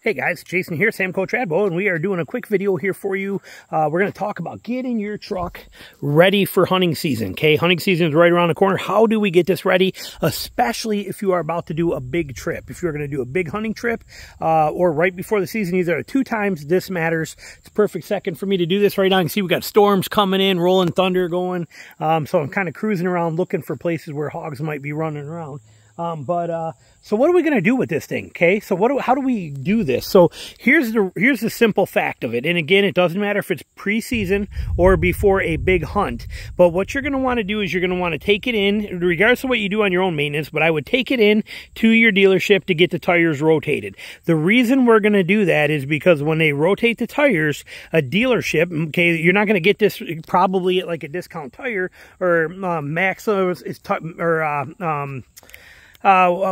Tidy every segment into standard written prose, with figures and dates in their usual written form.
Hey guys, Jason here, Samco Tradbo, and we are doing a quick video here for you. We're going to talk about getting your truck ready for hunting season. Okay, hunting season is right around the corner. How do we get this ready? Especially if you are about to do a big trip. If you're going to do a big hunting trip or right before the season, either 2 times, this matters. It's a perfect second for me to do this right now. You can see we got storms coming in, rolling thunder going. So I'm kind of cruising around looking for places where hogs might be running around. So what are we going to do with this thing? Okay, so how do we do this? So here's the simple fact of it. And again, it doesn't matter if it's pre-season or before a big hunt. But what you're going to want to do is you're going to want to take it in, regardless of what you do on your own maintenance, but I would take it in to your dealership to get the tires rotated. The reason we're going to do that is because when they rotate the tires, a dealership, okay, you're not going to get this probably at like a discount tire or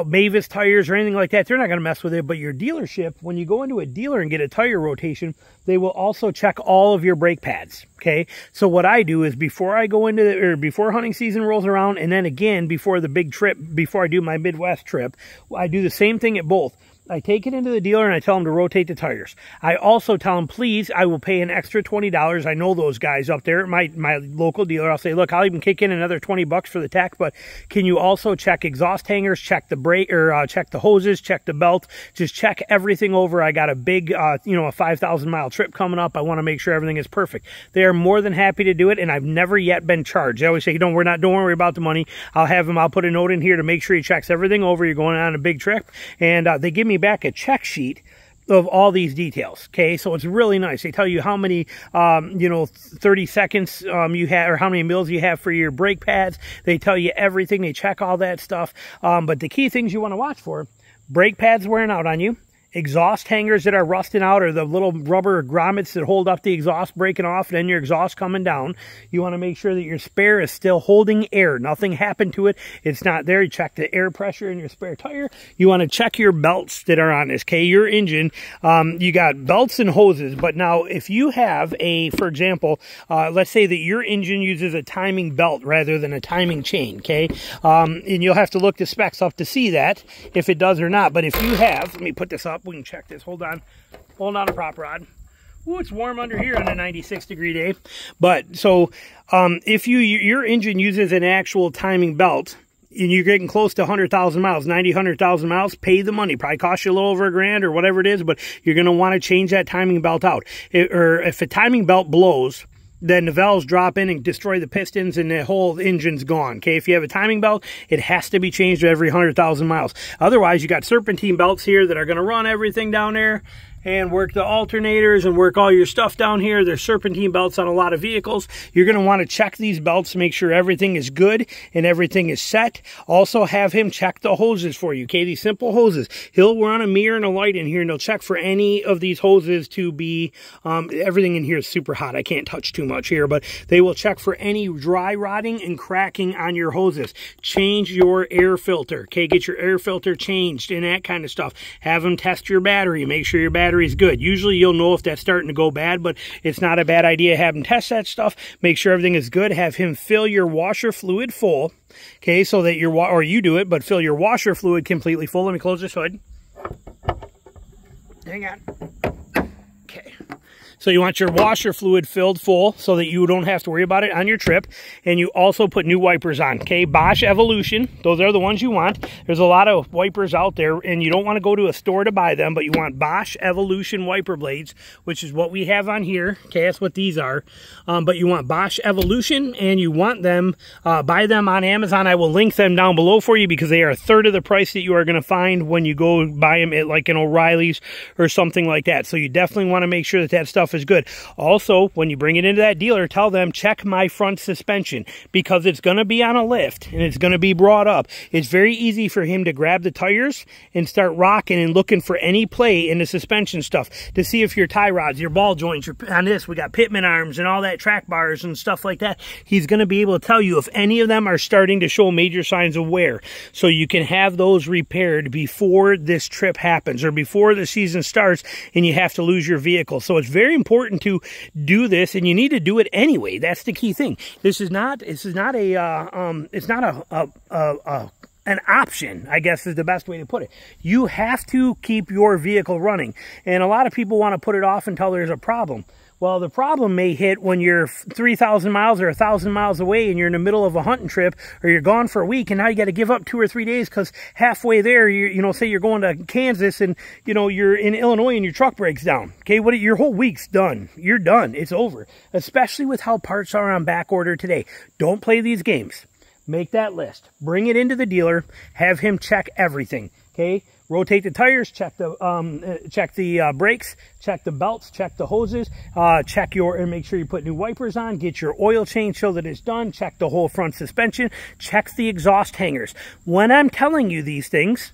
Mavis tires or anything like that. They're not going to mess with it. But your dealership, when you go into a dealer and get a tire rotation, they will also check all of your brake pads. Okay, so what I do is before I go into before hunting season rolls around, and then again before the big trip, before I do my Midwest trip, I do the same thing at both. I take it into the dealer and I tell them to rotate the tires. I also tell them, please, I will pay an extra $20. I know those guys up there at my local dealer. I'll say, look, I'll even kick in another 20 bucks for the tech, but can you also check exhaust hangers, check the brake, or check the hoses, check the belt, just check everything over. I got a big, a 5,000 mile trip coming up. I want to make sure everything is perfect. They are more than happy to do it, and I've never yet been charged. They always say, don't worry about the money. I'll put a note in here to make sure he checks everything over. You're going on a big trip, and they give me back a check sheet of all these details. Okay, so it's really nice. They tell you how many 30 seconds you have, or how many mils you have for your brake pads. They tell you everything. They check all that stuff. But the key things you want to watch for: brake pads wearing out on you, exhaust hangers that are rusting out, or the little rubber grommets that hold up the exhaust breaking off, and then your exhaust coming down. You want to make sure that your spare is still holding air. Nothing happened to it. It's not there. You check the air pressure in your spare tire. You want to check your belts that are on this. Okay, your engine, you got belts and hoses. But now if you have for example, let's say that your engine uses a timing belt rather than a timing chain. Okay, and you'll have to look the specs up to see that if it does or not. But if you have, let me put this up. We can check this. Hold on a prop rod. Ooh, it's warm under here on a 96-degree day. But so if your engine uses an actual timing belt and you're getting close to 100,000 miles, 100,000 miles, pay the money. Probably cost you a little over $1,000 or whatever it is, but you're going to want to change that timing belt out. Or if a timing belt blows, then the valves drop in and destroy the pistons and the whole engine's gone. Okay, if you have a timing belt, it has to be changed every 100,000 miles. Otherwise, you got serpentine belts here that are going to run everything down there and work the alternators and work all your stuff down here. There's serpentine belts on a lot of vehicles. You're going to want to check these belts to make sure everything is good and everything is set. Also have him check the hoses for you. Okay, these simple hoses. He'll run a mirror and a light in here, and he'll check for any of these hoses to be, everything in here is super hot. I can't touch too much here, but they will check for any dry rotting and cracking on your hoses. Change your air filter. Okay, get your air filter changed and that kind of stuff. Have him test your battery. Make sure your battery is good. Usually you'll know if that's starting to go bad, but it's not a bad idea to have him test that stuff. Make sure everything is good. Have him fill your washer fluid full. Okay, so that or you do it, but fill your washer fluid completely full. Let me close this hood. Hang on. Okay. So you want your washer fluid filled full so that you don't have to worry about it on your trip. And you also put new wipers on. Okay, Bosch Evolution. Those are the ones you want. There's a lot of wipers out there, and you don't want to go to a store to buy them, but you want Bosch Evolution wiper blades, which is what we have on here. Okay, that's what these are. But you want Bosch Evolution, and you want them, buy them on Amazon. I will link them down below for you because they are 1/3 of the price that you are going to find when you go buy them at like an O'Reilly's or something like that. So you definitely want to make sure that that stuff is good. Also, when you bring it into that dealer, tell them, check my front suspension, because it's going to be on a lift and it's going to be brought up. It's very easy for him to grab the tires and start rocking and looking for any play in the suspension stuff to see if your tie rods, your ball joints, on this, we got pitman arms and all that, track bars and stuff like that. He's going to be able to tell you if any of them are starting to show major signs of wear, so you can have those repaired before this trip happens or before the season starts and you have to lose your vehicle. So it's very important to do this, and you need to do it anyway. That's the key thing. This is not a an option, I guess is the best way to put it. You have to keep your vehicle running. And a lot of people want to put it off until there's a problem. Well, the problem may hit when you're 3,000 miles or 1,000 miles away and you're in the middle of a hunting trip, or you're gone for a week and now you got to give up 2 or 3 days because halfway there, you know, say you're going to Kansas and, you know, you're in Illinois and your truck breaks down. Okay, your whole week's done. You're done. It's over. Especially with how parts are on back order today. Don't play these games. Make that list. Bring it into the dealer. Have him check everything. Okay. Rotate the tires, check the brakes, check the belts, check the hoses, and make sure you put new wipers on, get your oil change so that it's done, check the whole front suspension, check the exhaust hangers. When I'm telling you these things,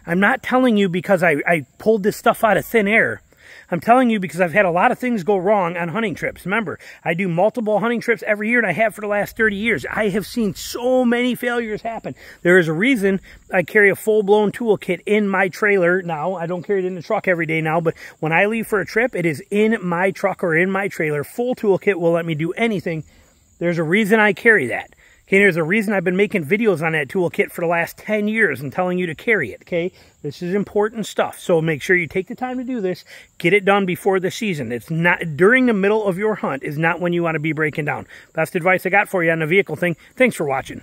I'm not telling you because I pulled this stuff out of thin air. I'm telling you because I've had a lot of things go wrong on hunting trips. Remember, I do multiple hunting trips every year, and I have for the last 30 years. I have seen so many failures happen. There is a reason I carry a full-blown toolkit in my trailer now. I don't carry it in the truck every day now, but when I leave for a trip, it is in my truck or in my trailer. Full toolkit will let me do anything. There's a reason I carry that. Okay, there's a reason I've been making videos on that toolkit for the last 10 years and telling you to carry it, okay? This is important stuff, so make sure you take the time to do this. Get it done before the season. It's not during the middle of your hunt is not when you want to be breaking down. Best advice I got for you on the vehicle thing. Thanks for watching.